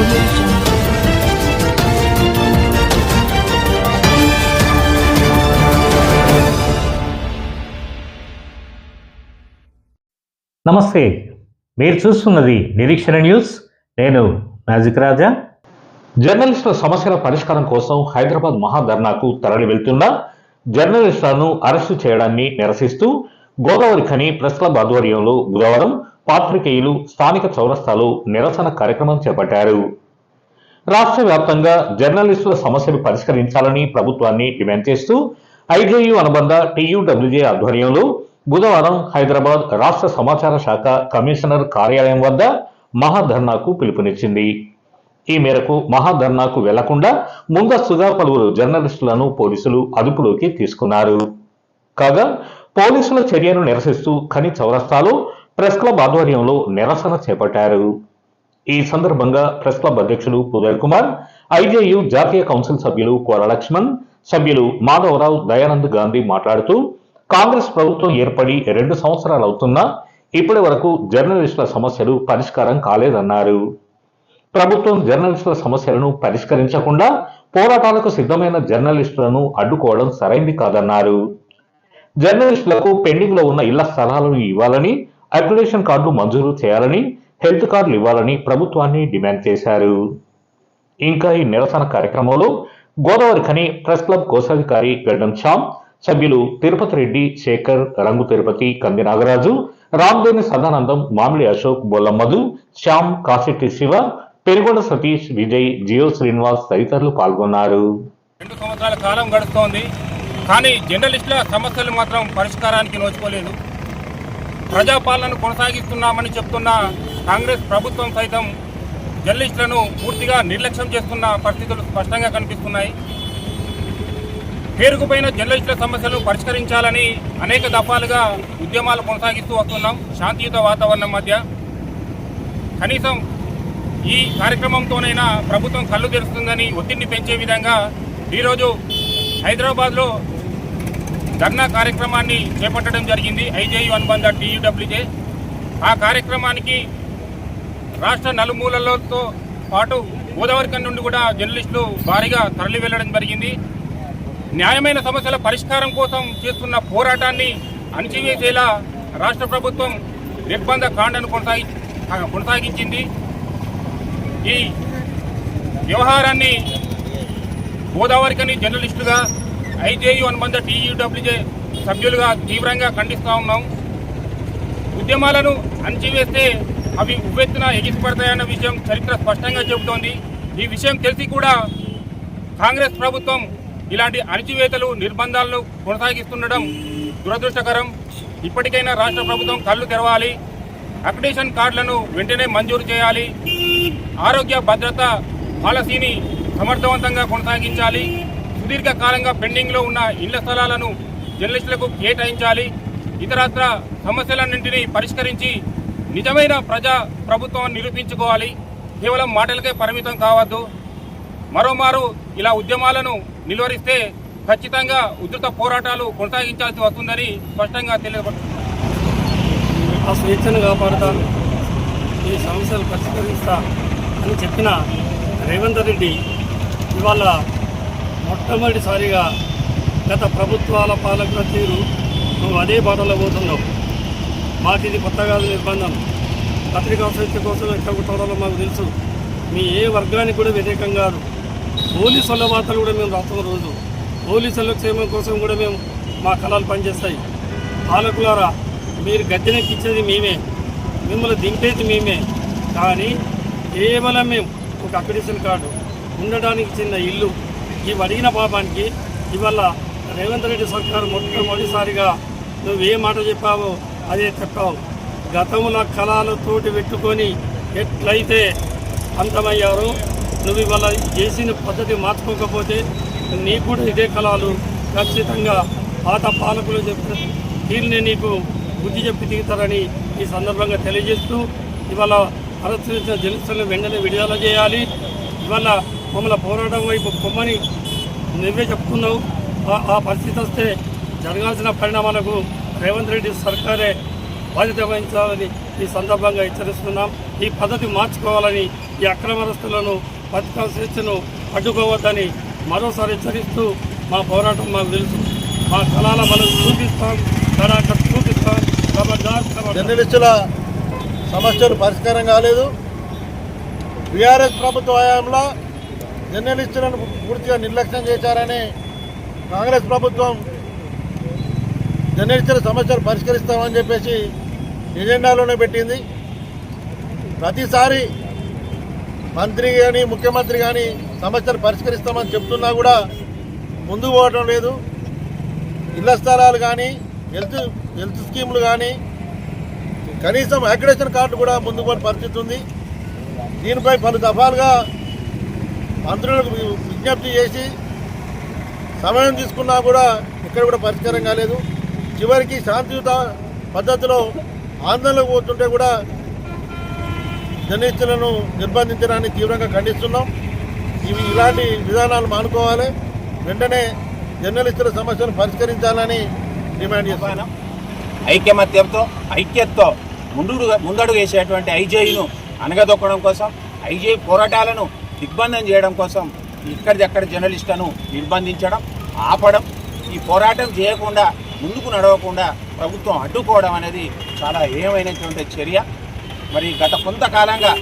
audio jungle. నమస్తే, మీరు చూస్తున్నది నిరీక్షణ న్యూస్. నేను మ్యాజిక్ రాజా. జర్నలిస్టుల సమస్యల పరిష్కారం కోసం హైదరాబాద్ మహాధర్నాకు తరలి వెళ్తున్న జర్నలిస్టులను అరెస్టు చేయడాన్ని నిరసిస్తూ గోదావరి ఖని ప్రెస్ క్లబ్ ఆధ్వర్యంలో బుధవారం పాత్రికేయులు స్థానిక చౌరస్తాలో నిరసన కార్యక్రమం చేపట్టారు. రాష్ట్ర వ్యాప్తంగా జర్నలిస్టుల సమస్యలు పరిష్కరించాలని ప్రభుత్వాన్ని డిమాండ్ చేస్తూ ఐజేయు అనుబంధ టీయూడబ్ల్యూజే ఆధ్వర్యంలో బుధవారం హైదరాబాద్ రాష్ట్ర సమాచార శాఖ కమిషనర్ కార్యాలయం వద్ద మహాధర్నాకు పిలుపునిచ్చింది. ఈ మేరకు మహాధర్నాకు వెళ్లకుండా ముందస్తుగా పలువురు జర్నలిస్టులను పోలీసులు అదుపులోకి తీసుకున్నారు. కాగా పోలీసుల చర్యను నిరసిస్తూ ఖని చౌరస్తాలో ప్రెస్ క్లబ్ ఆధ్వర్యంలో నిరసన చేపట్టారు. ఈ సందర్భంగా ప్రెస్ క్లబ్ అధ్యక్షులు ఉదయ్ కుమార్, ఐజేయు జాతీయ కౌన్సిల్ సభ్యులు కోర లక్ష్మణ్, సభ్యులు మాధవరావు, దయానంద్ గాంధీ మాట్లాడుతూ కాంగ్రెస్ ప్రభుత్వం ఏర్పడి 2 సంవత్సరాలు అవుతున్నా ఇప్పటి వరకు జర్నలిస్టుల సమస్యలు పరిష్కారం కాలేదన్నారు. ప్రభుత్వం జర్నలిస్టుల సమస్యలను పరిష్కరించకుండా పోరాటాలకు సిద్ధమైన జర్నలిస్టులను అడ్డుకోవడం సరైంది కాదన్నారు. జర్నలిస్టులకు పెండింగ్ లో ఉన్న ఇళ్ల స్థలాలను ఇవ్వాలని, అక్రిడేషన్ కార్డు మంజూరు చేయాలని, హెల్త్ కార్డులు ఇవ్వాలని ప్రభుత్వాన్ని డిమాండ్ చేశారు. ఇంకా ఈ నిరసన కార్యక్రమంలో గోదావరి ఖని ప్రెస్ క్లబ్ కోశాధికారి గడ్డం శ్యామ్, సభ్యులు తిరుపతి రెడ్డి, శేఖర్, రంగు తిరుపతి, కంది నాగరాజు, రామ్దేని సదానందం, మామిడి అశోక్, బొల్లమ్మధు, శ్యామ్, కాశెట్టి శివ, పెరుగొండ సతీష్, విజయ్, జియో శ్రీనివాస్ తదితరులు పాల్గొన్నారు. 2 సంవత్సరాల కాలం గడుస్తోంది, కానీ జర్నలిస్టుల సమస్యలు మాత్రం పరిష్కారానికి నోచుకోలేదు. ప్రజాపాలనను కొనసాగిస్తున్నామని చెప్తున్న కాంగ్రెస్ ప్రభుత్వం సైతం జర్నలిస్టులను పూర్తిగా నిర్లక్ష్యం చేస్తున్న పరిస్థితులు స్పష్టంగా కనిపిస్తున్నాయి. పేరుకుపోయిన జర్నలిస్టుల సమస్యలను పరిష్కరించాలని అనేక దఫాలుగా ఉద్యమాలు కొనసాగిస్తూ వస్తున్నాం శాంతియుత వాతావరణం మధ్య. కనీసం ఈ కార్యక్రమంతోనైనా ప్రభుత్వం కళ్ళు తెరుస్తుందని ఒత్తిడిని పెంచే విధంగా ఈరోజు హైదరాబాద్లో ధర్నా కార్యక్రమాన్ని చేపట్టడం జరిగింది. ఐజేయు అనుబంధ టీయూడబ్ల్యూజే ఆ కార్యక్రమానికి రాష్ట్ర నలుమూలలతో పాటు గోదావరి ఖని నుండి కూడా జర్నలిస్టులు భారీగా తరలి వెళ్లడం జరిగింది. న్యాయమైన సమస్యల పరిష్కారం కోసం చేస్తున్న పోరాటాన్ని అణచివేసేలా రాష్ట్ర ప్రభుత్వం నిర్బంధ కాండను కొనసాగించింది. ఈ వ్యవహారాన్ని గోదావరి ఖని జర్నలిస్టులుగా, ఐజేయు అనుబంధ టీయూడబ్ల్యూజే సభ్యులుగా తీవ్రంగా ఖండిస్తూ ఉన్నాం. ఉద్యమాలను అణచివేస్తే అవి ఉవ్వెత్తున ఎగిసిపడతాయన్న విషయం చరిత్ర స్పష్టంగా చెబుతోంది. ఈ విషయం తెలిసి కూడా కాంగ్రెస్ ప్రభుత్వం ఇలాంటి అణచివేతలు, నిర్బంధాలను కొనసాగిస్తుండడం దురదృష్టకరం. ఇప్పటికైనా రాష్ట్ర ప్రభుత్వం కళ్ళు తెరవాలి, అక్రిడేషన్ కార్డులను వెంటనే మంజూరు చేయాలి, ఆరోగ్య భద్రత పాలసీని సమర్థవంతంగా కొనసాగించాలి, సుదీర్ఘకాలంగా పెండింగ్లో ఉన్న ఇళ్ల స్థలాలను జర్నలిస్టులకు కేటాయించాలి, ఇతరత్ర సమస్యలన్నింటినీ పరిష్కరించి నిజమైన ప్రజా ప్రభుత్వాన్ని నిరూపించుకోవాలి. కేవలం మాటలకే పరిమితం కావద్దు. మరోమారు ఇలా ఉద్యమాలను నిలువరిస్తే ఖచ్చితంగా ఉధృత పోరాటాలు కొనసాగించాల్సి వస్తుందని స్పష్టంగా తెలియజేస్తున్నాను. ఆ స్వేచ్ఛను కాపాడుతాను, ఈ సమస్యలు పరిష్కరిస్తా అని చెప్పిన రేవంత్ రెడ్డి ఇవాళ మొట్టమొదటిసారిగా గత ప్రభుత్వాల పాలకుల తీరు నువ్వు అదే బాటలో పోతున్నావు. మాకు ఇది కొత్త కాదు నిర్బంధం. పత్రికా స్వేచ్ఛ కోసం ఎక్కడ కొట్టాలో మాకు తెలుసు. మీ ఏ వర్గానికి కూడా వ్యతిరేకం కాదు. పోలీసుల వార్తలు కూడా మేము రాస్తున్న రోజు పోలీసుల క్షేమం కోసం కూడా మేము మా కళలు పనిచేస్తాయి. పాలకులారా, మీరు గద్దెనెక్కించేది మేమే, మిమ్మల్ని దింపేది మేమే, కానీ కేవలం మేము ఒక అక్రిడేషన్ కార్డు, ఉండడానికి చిన్న ఇల్లు ఇవి అడిగిన పాపానికి ఇవాళ రేవంత్ రెడ్డి సర్కారు మొట్టమొదటిసారిగా నువ్వు ఏ మాట చెప్పావో అదే చెప్పావు. గతంలో కళాలతోటి పెట్టుకొని ఎట్లయితే అంతమయ్యారో నువ్వు ఇవాళ చేసిన పద్ధతి మార్చుకోకపోతే నీకు కూడా ఇదే కళలు ఖచ్చితంగా పాత పాలకులు చెప్పిన తీరునే నీకు బుద్ధి చెప్పి దిగుతారని ఈ సందర్భంగా తెలియజేస్తూ ఇవాళ అరెస్ట్ చేసిన జర్నలిస్టులను వెంటనే విడుదల చేయాలి. ఇవాళ మమ్మల్ని పోరాటం వైపు పొమ్మని నువ్వే చెప్తున్నావు. ఆ పరిస్థితి వస్తే జరగాల్సిన పరిణామాలకు రేవంత్ రెడ్డి సర్కారే బాధ్యత వహించాలని ఈ సందర్భంగా హెచ్చరిస్తున్నాం. ఈ పద్ధతి మార్చుకోవాలని, ఈ అక్రమరస్తులను పత్రికా స్వేచ్ఛను అడ్డుకోవద్దని మరోసారి హెచ్చరిస్తూ మా పోరాటం మాకు తెలుసు. మా కళాల మనం చూపిస్తాం, చూపిస్తాం. జర్నలిస్టుల సమస్యలు పరిష్కారం కాలేదు. బీఆర్ఎస్ ప్రభుత్వ హయాంలో జర్నలిస్టులను పూర్తిగా నిర్లక్ష్యం చేశారని కాంగ్రెస్ ప్రభుత్వం జర్నలిస్టుల సమస్యలు పరిష్కరిస్తామని చెప్పేసి ఎజెండాలోనే పెట్టింది. ప్రతిసారి మంత్రి కానీ ముఖ్యమంత్రి కానీ సమస్యలు పరిష్కరిస్తామని చెప్తున్నా కూడా ముందుకు పోవడం లేదు. ఇళ్ల స్థలాలు కానీ హెల్త్ స్కీములు కానీ కనీసం అక్రిడేషన్ కార్డు కూడా ముందుకు పోని పరిస్థితి ఉంది. దీనిపై పలు దఫాలుగా మంత్రులకు విజ్ఞప్తి చేసి సమయం తీసుకున్నా కూడా ఇక్కడ కూడా పరిష్కారం కాలేదు. చివరికి శాంతియుత పద్ధతిలో ఆందోళనకు పోతుంటే కూడా జర్నలిస్టులను నిర్బంధించడాన్ని తీవ్రంగా ఖండిస్తున్నాం. ఇలాంటి విధానాలు మానుకోవాలి. వెంటనే జర్నలిస్టుల సమస్యను పరిష్కరించాలని డిమాండ్ చేస్తున్నాం. ఐక్యతతో ముందడుగు వేసేటువంటి ఐజేయును అనగదొక్కడం కోసం, ఐజేయు పోరాటాలను దిగ్బంధం చేయడం కోసం ఇక్కడిదక్కడ జర్నలిస్టులను నిర్బంధించడం, ఆపడం, ఈ పోరాటం చేయకుండా ముందుకు నడవకుండా ప్రభుత్వం అడ్డుకోవడం అనేది చాలా ఏమైనటువంటి చర్య. మరి గత కొంతకాలంగా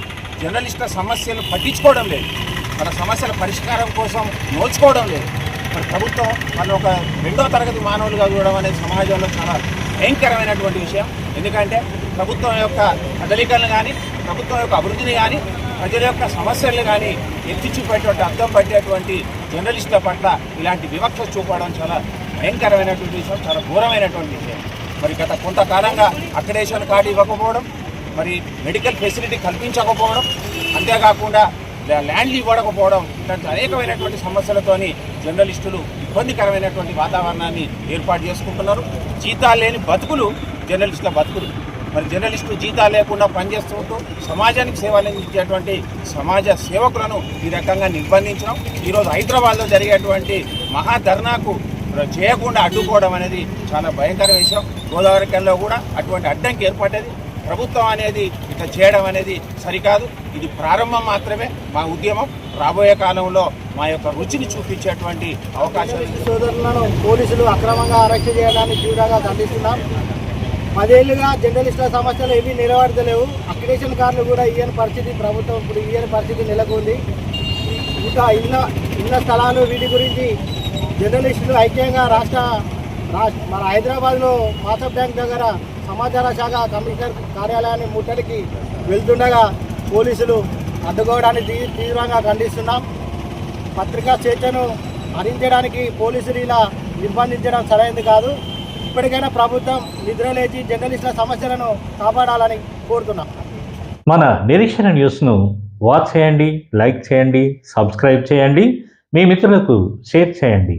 జర్నలిస్టుల సమస్యలు పట్టించుకోవడం లేదు, వాళ్ళ సమస్యల పరిష్కారం కోసం నోచుకోవడం లేదు. మరి ప్రభుత్వం వాళ్ళు ఒక 2వ తరగతి మానవులుగా చూడడం అనేది సమాజంలో చాలా భయంకరమైనటువంటి విషయం. ఎందుకంటే ప్రభుత్వం యొక్క కదలికలను కానీ, ప్రభుత్వం యొక్క అభివృద్ధిని కానీ, ప్రజల యొక్క సమస్యలను కానీ ఎత్తి చూపేటువంటి, అర్థం పట్టేటువంటి జర్నలిస్టుల పట్ల ఇలాంటి వివక్ష చూపడం చాలా భయంకరమైనటువంటి విషయం, చాలా ఘోరమైనటువంటి విషయం. మరి గత కొంతకాలంగా అక్రిడేషన్ కార్డు ఇవ్వకపోవడం, మరి మెడికల్ ఫెసిలిటీ కల్పించకపోవడం, అంతేకాకుండా ల్యాండ్లు ఇవ్వకపోవడం, ఇలాంటి అనేకమైనటువంటి సమస్యలతోని జర్నలిస్టులు ఇబ్బందికరమైనటువంటి వాతావరణాన్ని ఏర్పాటు చేసుకుంటున్నారు. జీతాలు లేని బతుకులు జర్నలిస్టుల బతుకులు. మరి జర్నలిస్టులు జీతాలు లేకుండా పనిచేస్తుంటూ సమాజానికి సేవలు అందించేటువంటి సమాజ సేవకులను ఈ రకంగా నిర్బంధించడం, ఈరోజు హైదరాబాద్లో జరిగేటువంటి మహాధర్నాకు చేయకుండా అడ్డుకోవడం అనేది చాలా భయంకర విషయం. గోదావరి కల్లో కూడా అటువంటి అడ్డంకి ఏర్పడ్డది. ప్రభుత్వం అనేది ఇట్లా చేయడం అనేది సరికాదు. ఇది ప్రారంభం మాత్రమే. మా ఉద్యమం రాబోయే కాలంలో మా యొక్క రుచిని చూపించేటువంటి అవకాశం. సోదరులను పోలీసులు అక్రమంగా అరెస్ట్ చేయడాన్ని తీవ్రంగా ఖండిస్తున్నాం. 10 ఏళ్లుగా జర్నలిస్టుల సమస్యలు ఏమీ నిలబడతలేవు. అక్రిడేషన్ కార్డులు కూడా ఇయ్యని పరిస్థితి, ప్రభుత్వం ఇప్పుడు ఇయ్యని పరిస్థితి నెలకొంది. ఇంకా ఇళ్ల స్థలాలు వీటి గురించి జర్నలిస్టులు ఐక్యంగా మన హైదరాబాద్లో మాసబ్ బ్యాంక్ దగ్గర సమాచార శాఖ కమిషనర్ కార్యాలయాన్ని ముట్టడికి వెళ్తుండగా పోలీసులు అడ్డుకోవడాన్ని తీవ్రంగా ఖండిస్తున్నాం. పత్రికా స్వేచ్ఛను హరించడానికి పోలీసులు ఇలా నిర్బంధించడం సరైనది కాదు. ఇప్పటికైనా ప్రభుత్వం నిద్రలేచి జర్నలిస్టుల సమస్యలను కాపాడాలని కోరుతున్నాం. మన నిరీక్షణ న్యూస్ను వాచ్ చేయండి, లైక్ చేయండి, సబ్స్క్రైబ్ చేయండి, మీ మిత్రులకు షేర్ చేయండి.